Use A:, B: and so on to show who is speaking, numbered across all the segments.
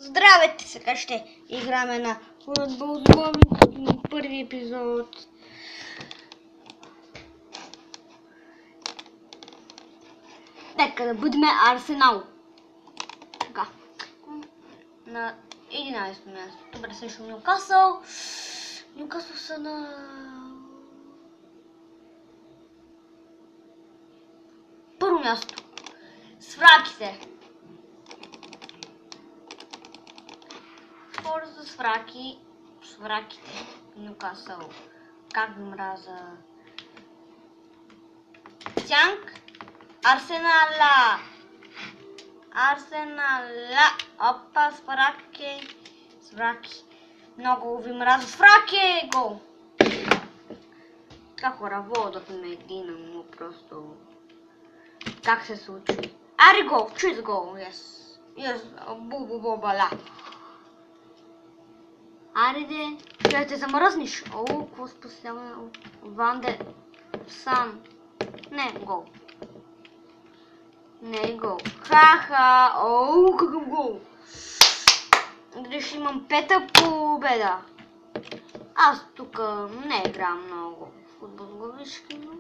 A: Здравейте, сега ще играме на футбол с Боби, първи епизод. Нека да бъдем Арсенал. Така. На 11-то място. Добре, също Нюкасъл. Нюкасъл са на... първо място. С враките. Форза с враки. С враките. Нюкасъл. Как ви мраза. Тянк. Арсенала. Арсенала. Опа, с враки. С враки. Много ви мраза. С враки. Гол. Така хора, водът ме едина, но просто... Как се случи? Ари гол, чиз гол, yes. Yes, бу-бу-бу-бала. Ариде, ще те замръзниш. О, какво спасяваме? Ванде, Сан. Не, гол. Не гол. Ха-ха, о, какъв гол. Дали ще имам пета победа. Аз тук не играм много футбол главишки, но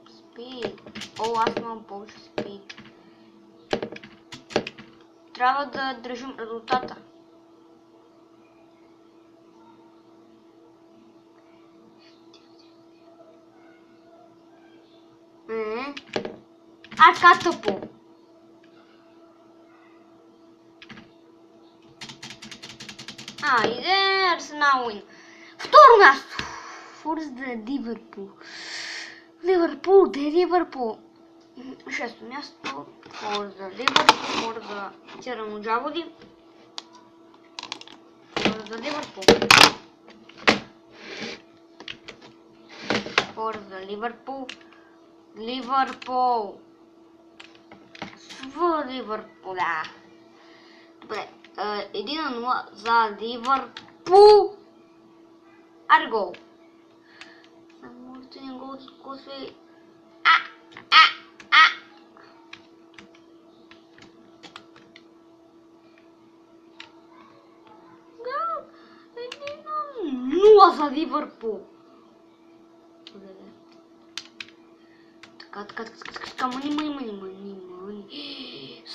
A: спид. О, аз имам повече спид. Трябва да държим резултата. Така тъпо. Иде Арсенал уин. Второ място. Форс да Ливърпул. Ливърпул, де Ливърпул. Шесто място. Форс за Ливърпул. Форс за Черномоджаводи. Форс за Ливърпул. Форс за Ливърпул. Ливърпул. В Ливърпуля. Добре. 1-0 за Ливърпул. Ари гол. Можете ни гол да скосви. Гол. 1-0 за Ливърпул. Така, мани.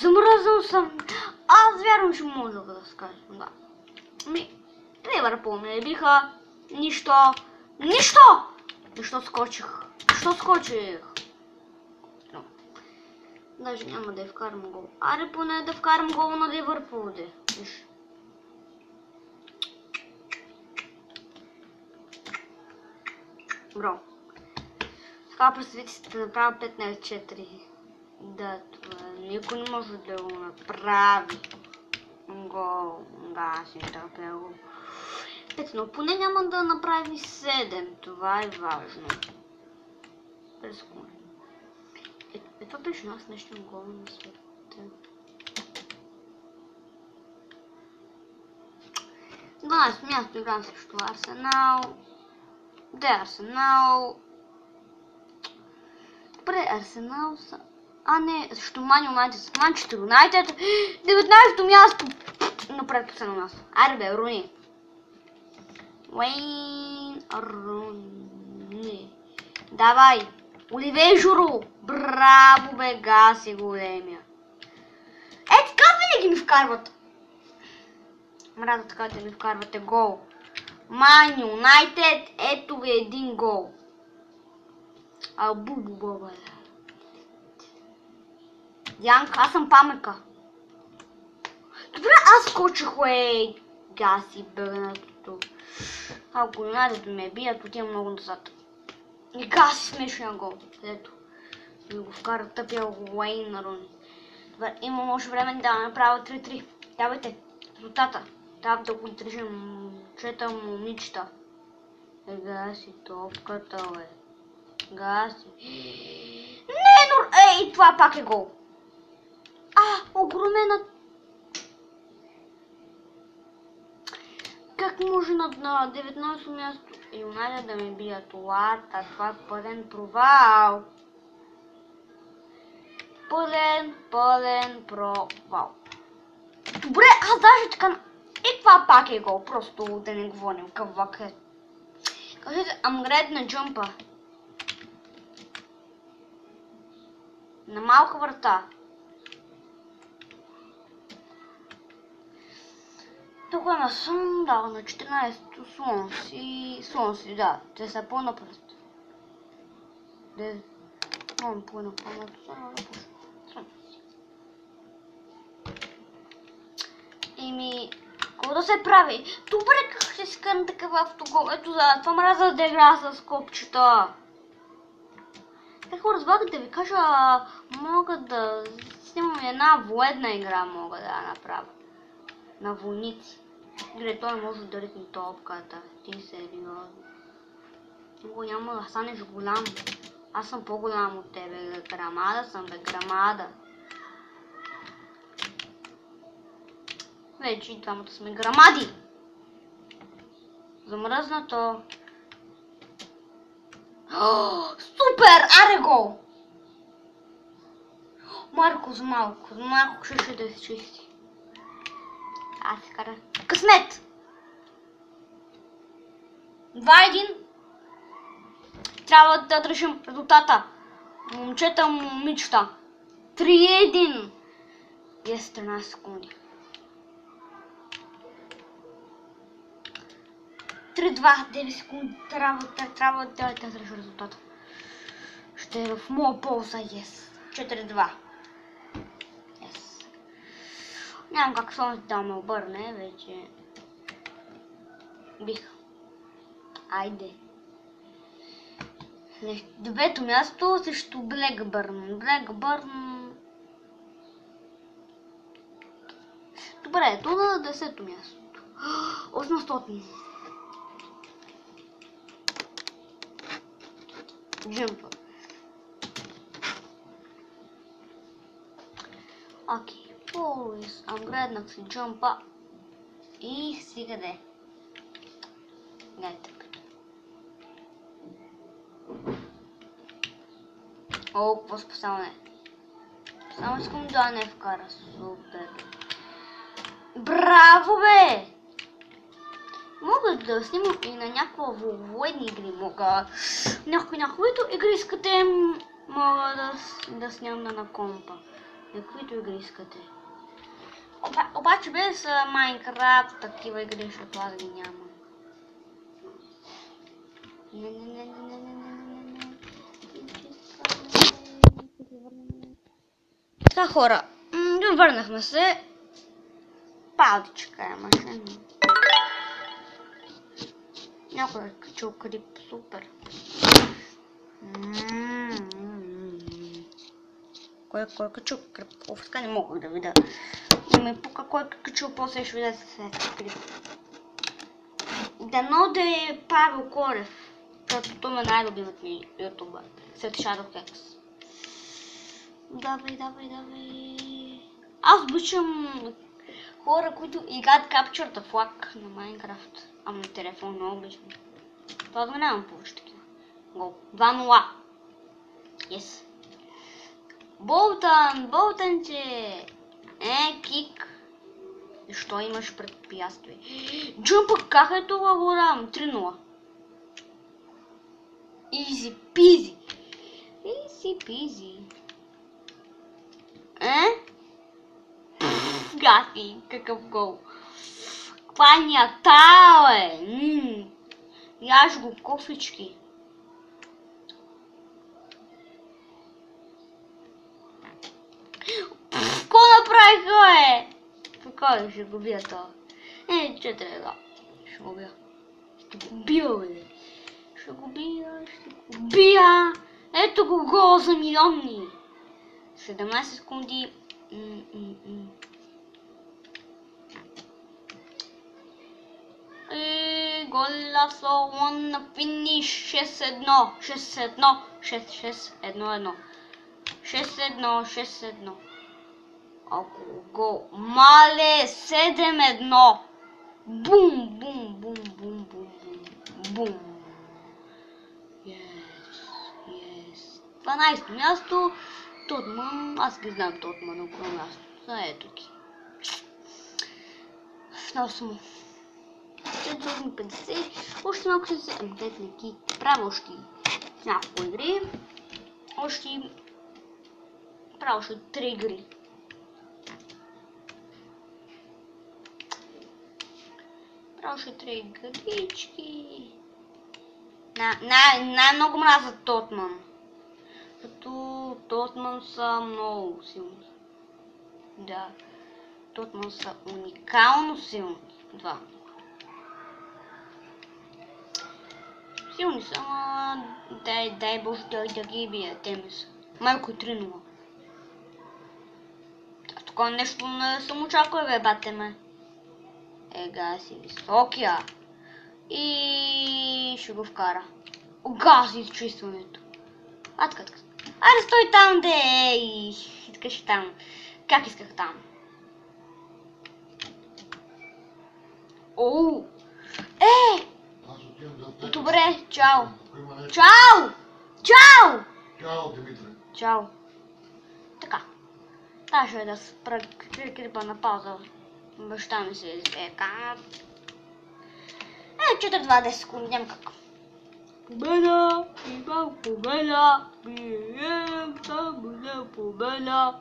A: Замръзнал съм. Аз вярвам, че може да скажем, да. Ливърпул ме биха. Нищо. Защо скочих? Но. Даже няма да я вкарам гол. Аре поне да вкарам гол на Ливърпул, де. Виж. Бро. Така представите си да направя 5 на 4. Да, това никой не може да го направи. Гол. Да, си търпя го. 5, но поне няма да направи 7. Това е важно. През секунди. Това беше нас нещо гол на света. 12 място играм срещу Арсенал. Де Арсенал? Добре, Арсенал са... не, срещу Ман Юнайтед. Манчестър Юнайтед. 19-то място. Напред последно място. Айде бе, Руни. Уейн Руни. Давай. Оливей Журу. Браво бе, Гаси големия. Така винаги ми вкарват. Мразя така да ми вкарвате гол. Ман Юнайтед. Ето ви един гол. Бу-бу-бу-бу. Янка, аз съм памека. Добре, аз скочих, Гаси бърнатото. Ако Юнайтед ме бият, отивам много назад. И Гаси смешния гол. Ето. Ми го вкара тъпия Уейн на Руни. Добре, имам още време да направя 3-3. Давайте, резултата. Трябва да го държим. Чета момичета. Гаси топката, бе. Гаси. Не, това пак е гол. Огромена. Как може на 19 място Юнайтед да ме бият? Това е пълен провал. Пълен провал. Добре, аз даже така... Това пак е гол, просто да не говорим какъв е. Кажете, амгред на джампа. На малка врата. Тук на сън, да, на 14-то слонси, да, те са по-напред. Много по-напред, Еми, какво да се прави? Добре, как ще скърна такъв автогол? Ето за това мраза да игра с копчета. Какво разбрах да ви кажа, мога да снимам една военна игра, мога да направя. На войници. Гледай, той не може да ритне топката. Ти сериозно. Го няма да станеш голям. Аз съм по-голям от тебе. Грамада съм, бе, грамада. Вече и двамата сме грамади. Замръзнато. Супер! Аре гол! Марко за малко ще да се чисти. Аз се кара. Късмет! 2-1. Трябва да държим резултата. Момчета, момичета. 3-1. Е 13 секунди. 3-2, 9 секунди. Трябва да държа резултата. Ще е в моя полза, yes. 4-2. Yes. Нямам как слънце да ме обърне, вече. Бих. Айде. Девето място срещу Блекбърн. Добре, ето на 10-то място. 800. Джампа. Окей, полис, амгреднах си джампа. И сега де. Гледайте. О, какво спасяване. Само искам да не вкара. Супер. Браво, бе! Мога да снимам и на някаква военни игри. Мога някаквито игри искате. Мога да снимам на компа. Някаквито игри искате. Обаче без Майнкрафт такива игри, защото аз ги нямам. Така, хора, върнахме се. Палдичка е машина. Някой е качил крип, супер. Кой е качил крип? Офиска не мога да видя. Не ме пука кой е качил, после ще видя след крип. Дано да е Павел Корев, защото той ме най-любимът ми ютубър. След Shadowhex. Давай. Аз обичам хора, които играят Capture the Flag на Майнкрафт. Ама на телефон много обичам. Това да нямам повече такива. Гол. 2-0. Yes. Болтънче. Кик. Защо имаш препятствие? Джампа, как е това голям? 3-0. Easy peasy. Гаси, какъв гол. Панята, бе. Яж го кофички. Какво направиха, бе? Така ще го бия това. 4-1. Ще го бия. Ще го бия, бе. Ще го бия. Ето го гол за милионни. 17 секунди. Голасо, на финиш. 6-1. Ако гол. Мале, 7-1. Бум. Yes. 12 място. Тотман. Аз ги знам Тотман, около място. Ето ги. 8. 450. Още малко ще се гледайки правя още няколко игри. Още правя още 3 игри. Правя още 3 игрички. Най-много мразя Тотман. Като Тотман са много силни. Да. Тотман са уникално силни. Два. Силни са, ама дай Боже да ги бие. Те ми са. Малко 3-0. Такова нещо не съм очаквал, бе, бате ме. Ега си високия. И ще го вкара. Гази изчистването. Атка. Аре, стой там, де! Искаш там. Как исках там? Оу! Добре, чао! Чао! Чао!
B: Чао, Димитре.
A: Чао. Така. Трябваше да спра клипа на пауза. Баща ми се извека. 4-20 секунди, няма как. Победа! Има победа! Бием само за победа!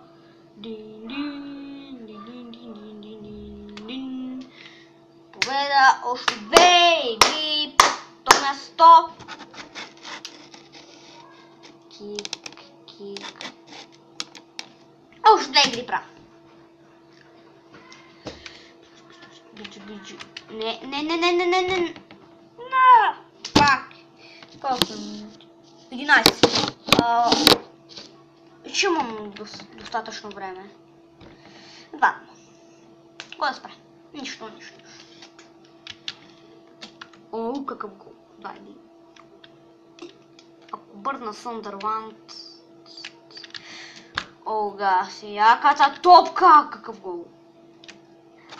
A: Дин. Победа! Още 2 игри! То място! Кик. Още 2 игри прав. Биджи. Не. Пак. Колко минути? 11. Ще имам достатъчно време. 2. Кой да спре? Нищо. О, какъв гол. 2-1. Ако бърна Съндърланд... Ога, яката топка! Какъв гол.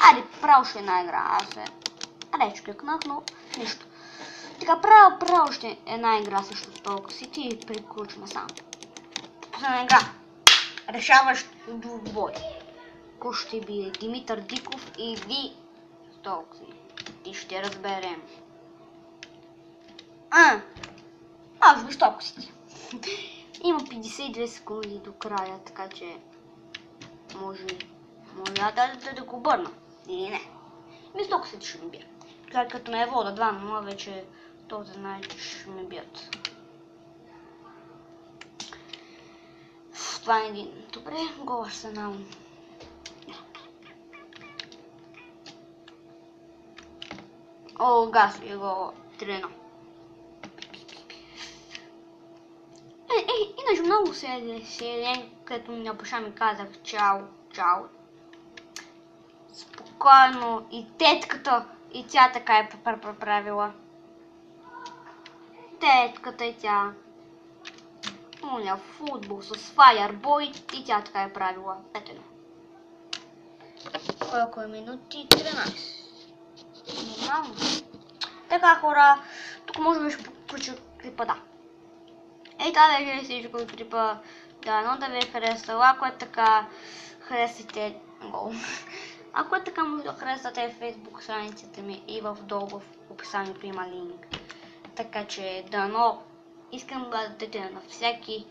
A: Айде, право ще една игра. Реч кликнах, но нищо. Така, право ще една игра също с Толка Сити и приключваме само. Последна игра. Решаващ двубой. Кой ще бие? Димитър Диков или Толка Сити? И ще разберем. Аз би Толка Сити. Има 52 секунди до края, така че може да го бърна. Или не. Ми Толка Сити ще ми бие. Така като ме е вода 2-0, вече този знае, че ще ме бият. 2-1. Добре, гол Арсенал. О, Гасли го 3-1. Иначе много се като на баща ми казах чао. Спокойно и тетката и тя така е правила. Тетката и тя. Уня футбол с Fireboy и тя така е правила. Ето. Колко е минути? 13. Нормално. Така, хора, тук може би ще включа клипа, да. Ей, това беше всичко от клипа. Да, но да ви е харесало. Ако е така, харесайте гол. Ако е така, може да харесате в Facebook страницата ми и долу в описанието има линк. Така че, дано, искам да дадете на всеки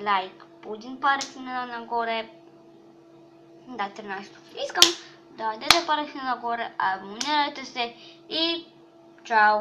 A: лайк по един парик нагоре. Да, 13. Искам да дадете парик нагоре, абонирайте се и чао!